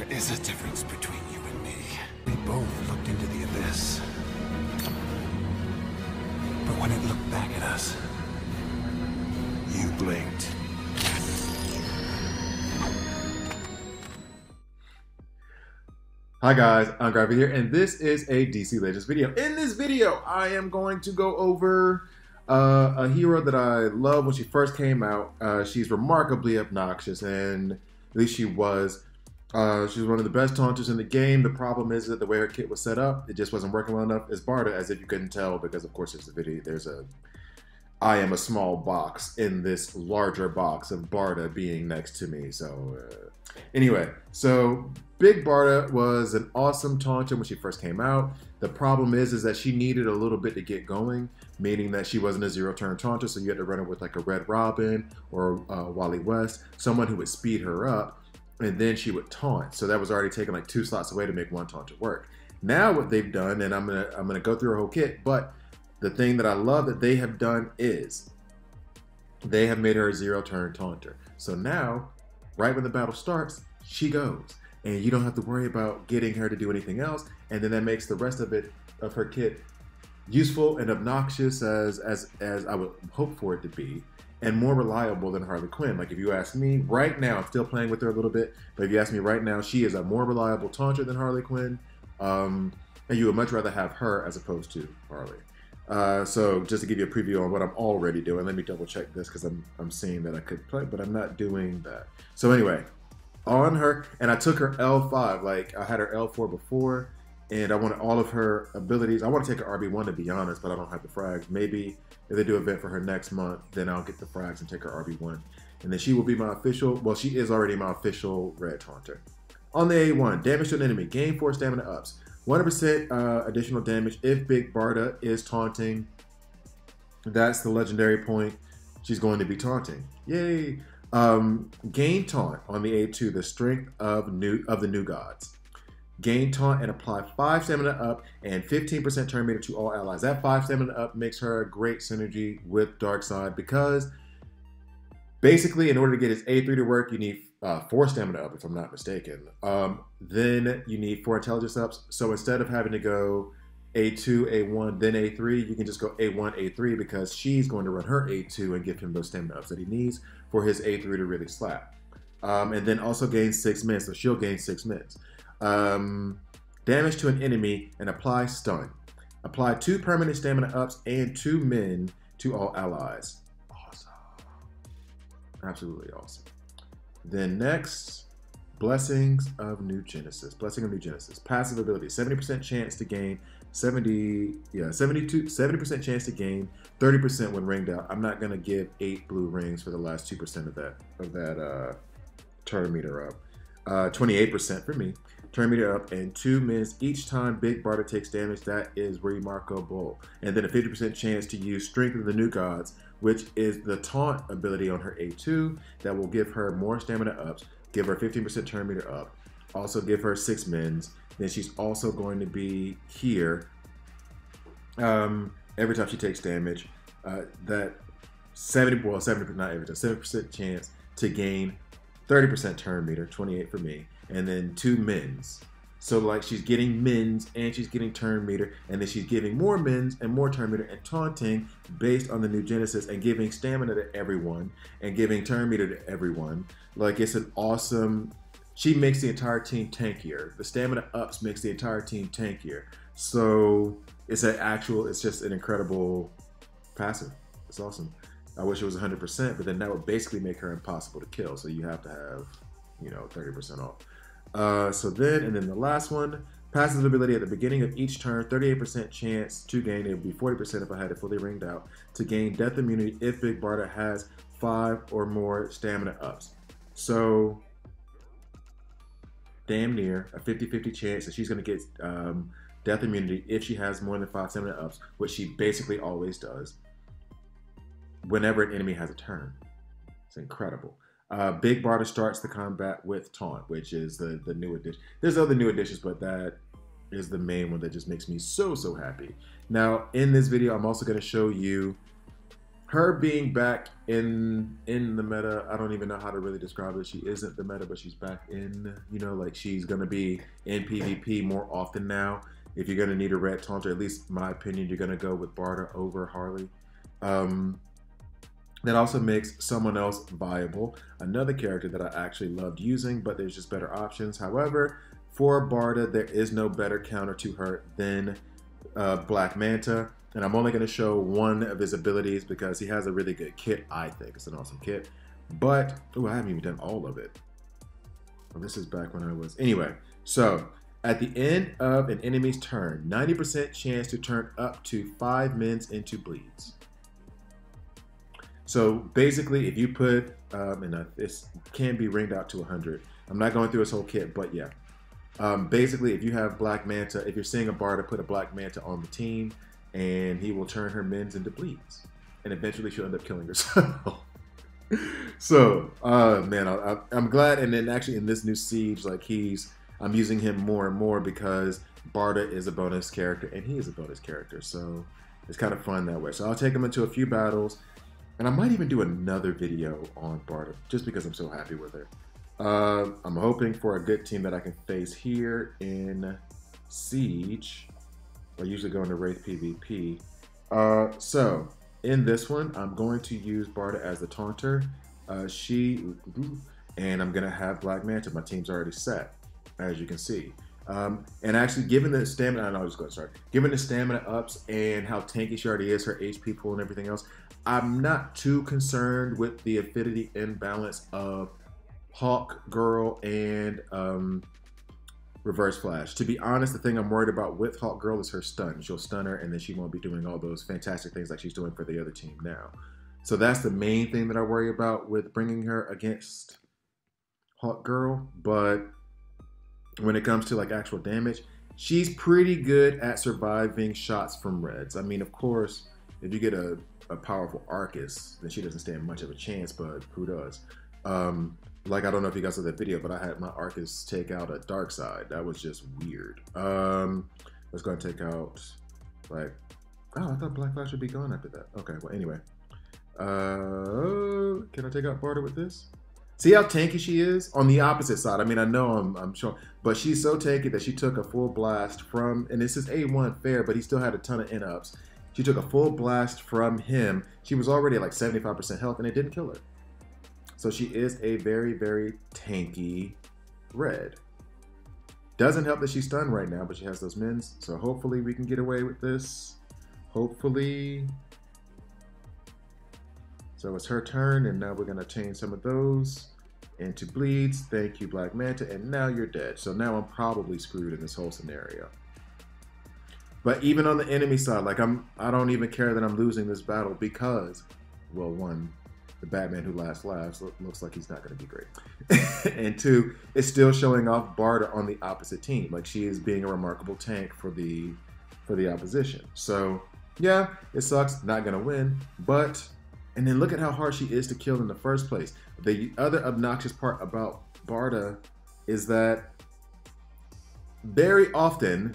There is a difference between you and me. We both looked into the abyss. But when it looked back at us, you blinked. Hi guys, I'm Gravity here, and this is a DC Legends video. In this video, I am going to go over a hero that I loved when she first came out. She's remarkably obnoxious, and at least she was. She's one of the best taunters in the game. The problem is that the way her kit was set up, it just wasn't working well enough. It's Barda, as if you couldn't tell, because of course there's a video. I am a small box in this larger box of Barda being next to me. So anyway, so Big Barda was an awesome taunter when she first came out. The problem is that she needed a little bit to get going, meaning that she wasn't a zero-turn taunter, so you had to run her with like a Red Robin or Wally West, someone who would speed her up, and then she would taunt. So that was already taking like 2 slots away to make one taunter work. Now what they've done, and I'm gonna go through her whole kit, but the thing that I love that they have done is they have made her a zero-turn taunter. So now, right when the battle starts, she goes. And you don't have to worry about getting her to do anything else. And then that makes the rest of her kit useful and obnoxious as I would hope for it to be, and more reliable than Harley Quinn. Like if you ask me right now, I'm still playing with her a little bit, but if you ask me right now, she is a more reliable taunter than Harley Quinn. And you would much rather have her as opposed to Harley. So just to give you a preview on what I'm already doing, let me double check this because I'm seeing that I could play, but I'm not doing that. So anyway, on her, and I took her L5, like I had her L4 before, and I wanted all of her abilities. I want to take her RB1 to be honest, but I don't have the frags. Maybe if they do an event for her next month, then I'll get the frags and take her RB1. And then she will be my official, well, she is already my official red taunter. On the A1, damage to an enemy, gain 4 stamina ups. 100% additional damage if Big Barda is taunting. That's the legendary point. She's going to be taunting. Yay! Gain taunt on the A2, the strength of the new gods. Gain taunt and apply 5 stamina up and 15% turn meter to all allies. That 5 stamina up makes her a great synergy with Darkseid because basically in order to get his A3 to work, you need 4 stamina up, if I'm not mistaken. Then you need 4 intelligence ups. So instead of having to go A2, A1, then A3, you can just go A1, A3 because she's going to run her A2 and give him those stamina ups that he needs for his A3 to really slap. And then also gain 6 mins, so she'll gain 6 mins. Damage to an enemy and apply stun. Apply 2 permanent stamina ups and 2 min to all allies. Awesome. Absolutely awesome. Then next, Blessings of New Genesis. Blessing of New Genesis. Passive ability, 70% chance to gain 70% chance to gain 30% when ringed out. I'm not gonna give 8 blue rings for the last 2% of that turn meter up. 28% for me. Turn meter up and 2 mins each time Big Barda takes damage. That is remarkable. And then a 50% chance to use Strength of the New Gods, which is the taunt ability on her A2 that will give her more stamina ups, give her 15% turn meter up, also give her 6 mins. Then she's also going to be here every time she takes damage. That 70% chance to gain 30% turn meter, 28 for me, and then 2 mins. So like she's getting mins and she's getting turn meter, and then she's giving more mins and more turn meter and taunting based on the New Genesis and giving stamina to everyone and giving turn meter to everyone. Like it's an awesome, she makes the entire team tankier. The stamina ups makes the entire team tankier. So it's just an incredible passive. It's awesome. I wish it was 100%, but then that would basically make her impossible to kill. So you have to have, 30% off. So then the last one, passive ability at the beginning of each turn, 38% chance to gain, it would be 40% if I had it fully ringed out, to gain death immunity if Big Barda has 5 or more stamina ups. So damn near a 50-50 chance that she's going to get death immunity if she has more than 5 stamina ups, which she basically always does whenever an enemy has a turn. It's incredible. Big Barda starts the combat with taunt, which is the new addition. There's other new additions, but that is the main one that just makes me so happy. Now, in this video, I'm also going to show you her being back in the meta, I don't even know how to really describe it. She isn't the meta, but she's back in, you know, like she's gonna be in PvP more often now. If you're gonna need a red taunter, at least in my opinion, you're gonna go with Barda over Harley. That also makes someone else viable. Another character that I actually loved using, but there's just better options. However, for Barda, there is no better counter to her than Black Manta. And I'm only going to show one of his abilities because he has a really good kit, I think. It's an awesome kit. But, oh, I haven't even done all of it. Well, this is back when I was... Anyway, so at the end of an enemy's turn, 90% chance to turn up to 5 mins into bleeds. So basically, if you put, and this can be ringed out to 100. I'm not going through his whole kit, but yeah. Basically, if you have Black Manta, if you're seeing a Barda, put a Black Manta on the team, and he will turn her mins into bleeds. And eventually she'll end up killing herself. So, man, I'm glad. And then actually in this new siege, like I'm using him more and more because Barda is a bonus character and he is a bonus character. So it's kind of fun that way. So I'll take him into a few battles. And I might even do another video on Barda just because I'm so happy with her. I'm hoping for a good team that I can face here in Siege. I usually go into Wraith PvP. So in this one, I'm going to use Barda as the taunter. And I'm gonna have Black Manta. My team's already set, as you can see. And actually, given the stamina, given the stamina ups and how tanky she already is, her HP pool and everything else, I'm not too concerned with the affinity imbalance of Hawk Girl and Reverse Flash. To be honest, the thing I'm worried about with Hawk Girl is her stun. She'll stun her and then she won't be doing all those fantastic things like she's doing for the other team now. So that's the main thing that I worry about with bringing her against Hawk Girl. But when it comes to like actual damage, she's pretty good at surviving shots from reds. I mean, of course, if you get a powerful Arcus, then she doesn't stand much of a chance, but who does? Like, I don't know if you guys saw that video, but I had my Arcus take out a Dark Side. That was just weird. Let's go and take out, like, oh, I thought Black Flash would be gone after that. Okay, well, anyway. Can I take out Barda with this? See how tanky she is? On the opposite side, I mean, I know I'm sure, but she's so tanky that she took a full blast from, and this is A1 fair, but he still had a ton of in-ups. She took a full blast from him. She was already at like 75% health, and it didn't kill her. So she is a very, very tanky red. Doesn't help that she's stunned right now, but she has those mins. So hopefully we can get away with this. Hopefully. So it's her turn, and now we're going to change some of those into bleeds. Thank you, Black Manta, and now you're dead. So now I'm probably screwed in this whole scenario. But even on the enemy side, like I don't even care that I'm losing this battle because, well, one, the Batman who laughs looks like he's not going to be great. And two, it's still showing off Barda on the opposite team. Like, she is being a remarkable tank for the opposition. So yeah, it sucks, not going to win, but, and then look at how hard she is to kill in the first place. The other obnoxious part about Barda is that very often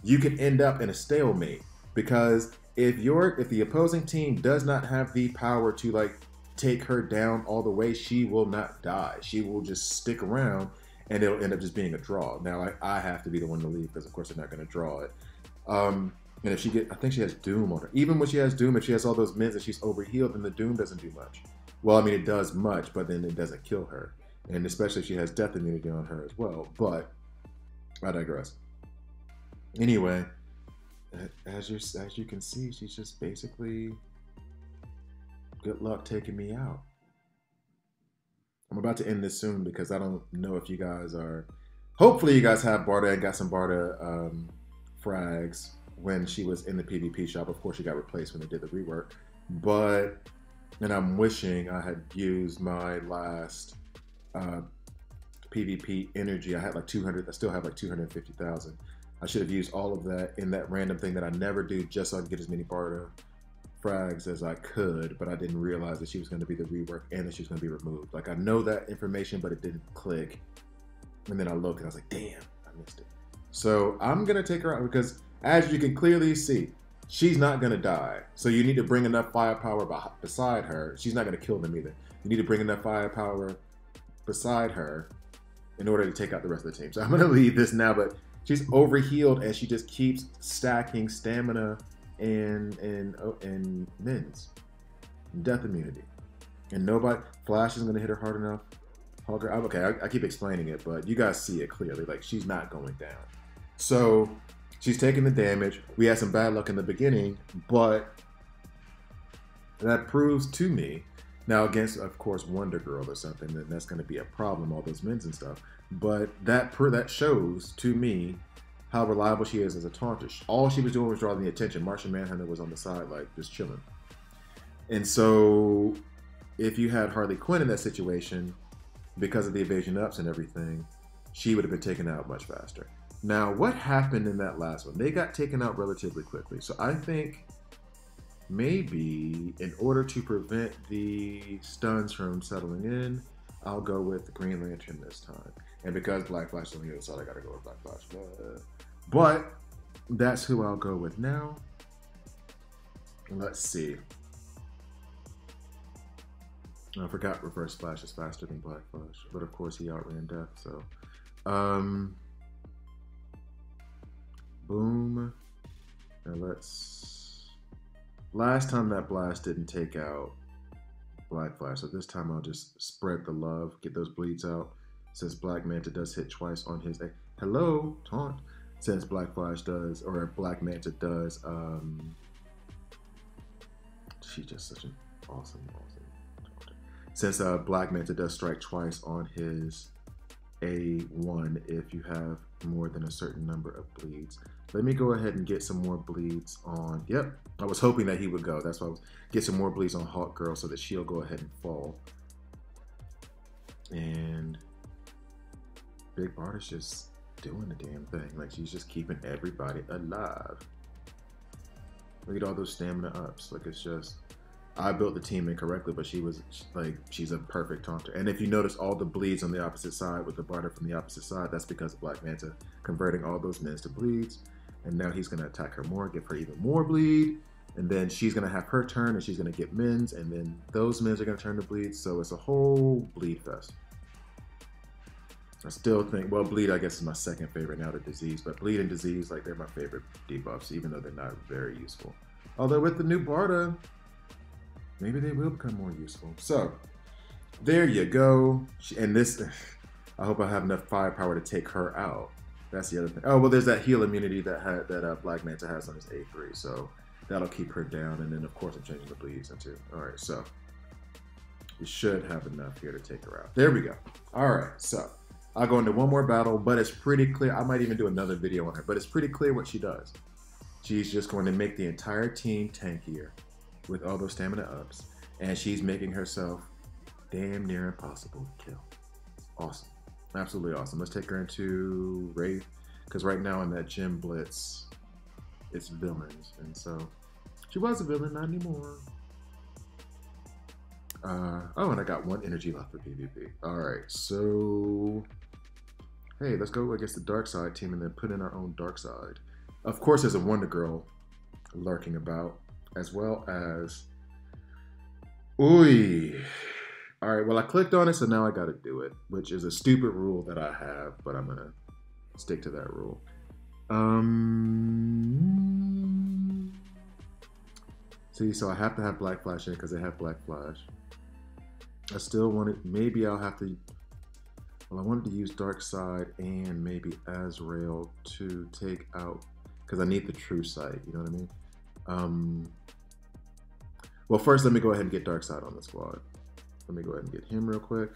you can end up in a stalemate, because if the opposing team does not have the power to like take her down all the way, she will not die. She will just stick around and it'll end up just being a draw. Now I have to be the one to leave because of course they're not going to draw it. And if she I think she has Doom on her. Even when she has Doom, if she has all those mins and she's overhealed, then the Doom doesn't do much. Well, I mean, it does much, but then it doesn't kill her. And especially if she has death immunity on her as well. But I digress. Anyway, as you can see, she's just basically good luck taking me out. I'm about to end this soon because I don't know if you guys are... Hopefully you guys have Barda and got some Barda frags when she was in the PvP shop. Of course, she got replaced when they did the rework. But, and I'm wishing I had used my last PvP energy. I had like 200, I still have like 250,000. I should have used all of that in that random thing that I never do just so I can get as many Barda frags as I could, but I didn't realize that she was going to be the rework and that she was going to be removed. Like, I know that information, but it didn't click. And then I looked and I was like, damn, I missed it. So I'm going to take her out because as you can clearly see, she's not going to die. So you need to bring enough firepower beside her. She's not going to kill them either. You need to bring enough firepower beside her in order to take out the rest of the team. So I'm going to leave this now, but she's overhealed and she just keeps stacking stamina and mins. Death immunity. And nobody, Flash isn't going to hit her hard enough. Okay, I keep explaining it, but you guys see it clearly. Like, she's not going down. So she's taking the damage. We had some bad luck in the beginning, but that proves to me, now against, of course, Wonder Girl or something, then that's going to be a problem, all those mins and stuff. But that shows to me how reliable she is as a taunter. All she was doing was drawing the attention. Martian Manhunter was on the side, like, just chilling. And so if you had Harley Quinn in that situation, because of the evasion ups and everything, she would have been taken out much faster. Now, what happened in that last one? They got taken out relatively quickly. So I think maybe in order to prevent the stuns from settling in, I'll go with the Green Lantern this time. And because Black Flash is on the other side, I gotta go with Black Flash. But that's who I'll go with now. Let's see. I forgot Reverse Flash is faster than Black Flash, but of course he outran Death, so. Boom. Now let's... Last time that blast didn't take out Black Flash, so this time I'll just spread the love, get those bleeds out. Since Black Manta does hit twice on his... Hello, taunt. Since Black Flash does, or Black Manta does, she's just such an awesome taunter. Since Black Manta does strike twice on his A1 if you have more than a certain number of bleeds. Let me go ahead and get some more bleeds on... Yep, I was hoping that he would go. That's why I was... Get some more bleeds on Hawk Girl so that she'll go ahead and fall. And Big Barda's just doing the damn thing. Like, she's just keeping everybody alive. Look at all those stamina ups. Like, it's just... I built the team incorrectly, but she was like, she's a perfect taunter. And if you notice all the bleeds on the opposite side with the Barda from the opposite side, that's because of Black Manta converting all those mins to bleeds. And now he's going to attack her more, give her even more bleed. And then she's going to have her turn and she's going to get mins. And then those mins are going to turn to bleeds. So it's a whole bleed fest. I still think, well, bleed, I guess, is my second favorite now to disease. But bleed and disease, like, they're my favorite debuffs, even though they're not very useful. Although with the new Barda, maybe they will become more useful. So, there you go. And this, I hope I have enough firepower to take her out. That's the other thing. Oh, well, there's that heal immunity that Black Manta has on his A3. So, that'll keep her down. And then, of course, I'm changing the bleeds into. All right, so we should have enough here to take her out. There we go. All right, so I'll go into one more battle, but it's pretty clear. I might even do another video on her, but it's pretty clear what she does. She's just going to make the entire team tankier with all those stamina ups, and she's making herself damn near impossible to kill. Awesome. Absolutely awesome. Let's take her into Wraith, because right now in that gym blitz, it's villains, and so she was a villain, not anymore. Oh, and I got one energy left for PvP. All right, so hey, let's go against the Dark Side team and then put in our own Dark Side. Of course, there's a Wonder Girl lurking about, as well as... Ooh. All right, well, I clicked on it, so now I got to do it, which is a stupid rule that I have, but I'm going to stick to that rule. See, so I have to have Black Flash in because I have Black Flash. I still wanted... Maybe I'll have to... Well, I wanted to use Dark Side and maybe Azrael to take out... Because I need the True Sight, you know what I mean? Well, first, let me go ahead and get Darkseid on the squad. Let me go ahead and get him real quick.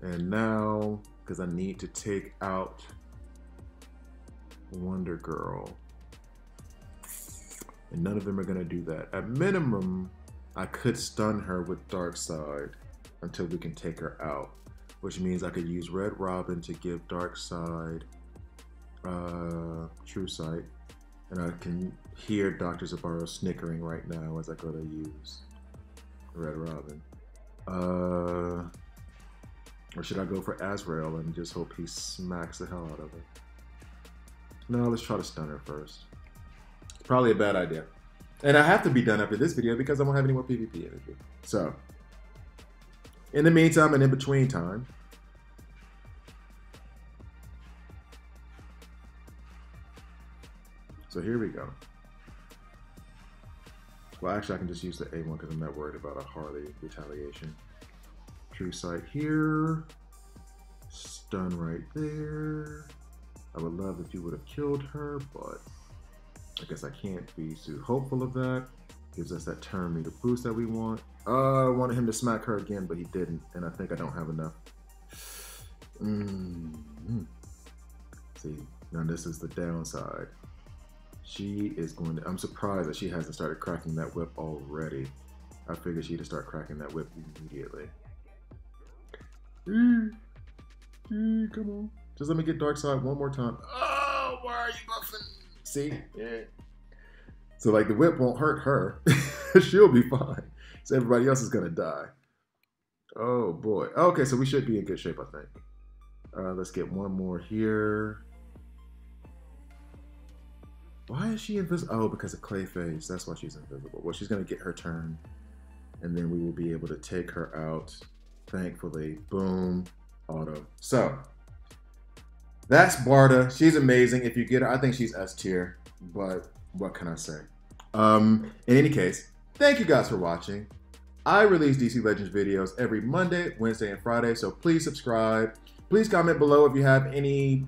And now, because I need to take out Wonder Girl. And none of them are going to do that. At minimum, I could stun her with Darkseid until we can take her out. Which means I could use Red Robin to give Darkseid True Sight. And I can hear Dr. Zabaro snickering right now as I go to use Red Robin. Or should I go for Azrael and just hope he smacks the hell out of her? No, let's try to stun her first. Probably a bad idea. And I have to be done after this video because I won't have any more PvP energy. So, in the meantime and in between time, so here we go. Well, actually, I can just use the A1 because I'm not worried about a Harley retaliation. True sight here. Stun right there. I would love if you would have killed her, but I guess I can't be too hopeful of that. Gives us that turn meter boost that we want. I wanted him to smack her again, but he didn't, and I think I don't have enough. See, now this is the downside. She is going to, I'm surprised that she hasn't started cracking that whip already. I figured she'd start cracking that whip immediately. Come on. Just let me get dark side one more time. Oh, why are you buffing? See? Yeah. So like the whip won't hurt her. She'll be fine. So everybody else is gonna die. Oh boy. Okay, so we should be in good shape, I think. Let's get one more here. Why is she invisible? Oh, because of Clayface. That's why she's invisible. Well, she's gonna get her turn, and then we will be able to take her out. Thankfully, boom, auto. So that's Barda. She's amazing. If you get her, I think she's S tier, but what can I say? In any case, thank you guys for watching. I release DC Legends videos every Monday, Wednesday, and Friday, so please subscribe. Please comment below if you have any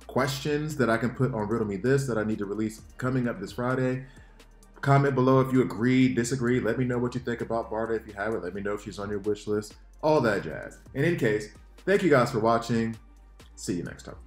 questions that I can put on Riddle Me This that I need to release coming up this Friday. Comment below if you agree, disagree. Let me know what you think about Barda if you have it. Let me know if she's on your wish list. All that jazz. In any case, thank you guys for watching. See you next time.